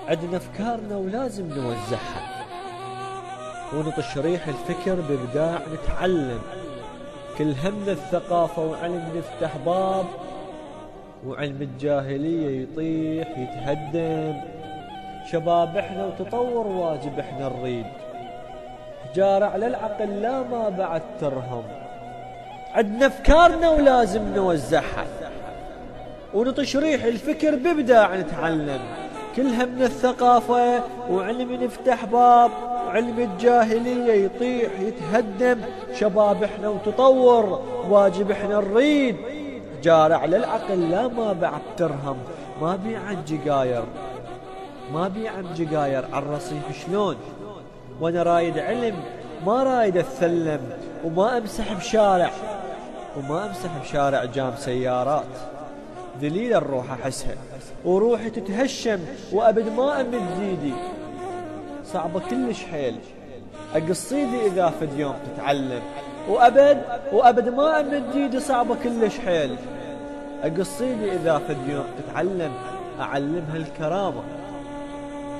عندنا أفكارنا ولازم نوزعها، ونطش ريح الفكر بإبداع نتعلم. كل همنا الثقافة وعلم نفتح باب، وعلم الجاهلية يطيح يتهدم. شباب احنا وتطور واجب احنا نريد، حجارة على العقل لا ما بعد ترهم. عندنا أفكارنا ولازم نوزعها، ونطش ريح الفكر بإبداع نتعلم. كل همنا الثقافة وعلم نفتح باب، وعلم الجاهلية يطيح يتهدم. شباب احنا وتطور واجب احنا نريد، جار على العقل لا ما بعد ترهم. ما بيع عن جقاير عالرصيف شلون، وانا رايد علم ما رايد اتثلم. وما امسح بشارع جام سيارات، ذليل الروح احسها وروحي تتهشم. وابد ما امد ايدي صعبة كلش حيل، اقص ايدي اذا فد يوم تتعلم. وابد ما امد ايدي صعبة كلش حيل، اقص ايدي اذا فد يوم تتعلم. اعلمها الكرامة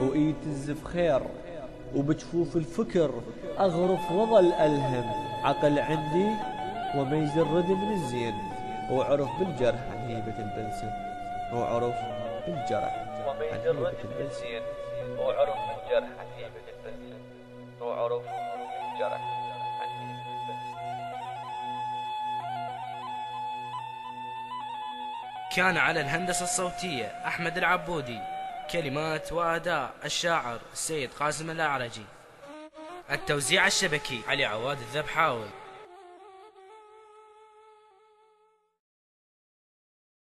وايد تزف خير، وبجفوف الفكر اغرف وظل الهم. عقل عندي وميز الرد من الزين، وعرف بالجرح عن هيبة البلسم. وعرف بالجرح وميز الرد من الزين، وعرف بالجرح عن هيبة البلسم. وعرف بالجرح عن هيبة البلسم. كان على الهندسة الصوتية أحمد العبودي، كلمات وأداء الشاعر السيد قاسم الأعرجي، التوزيع الشبكي علي عواد الذبحاوي.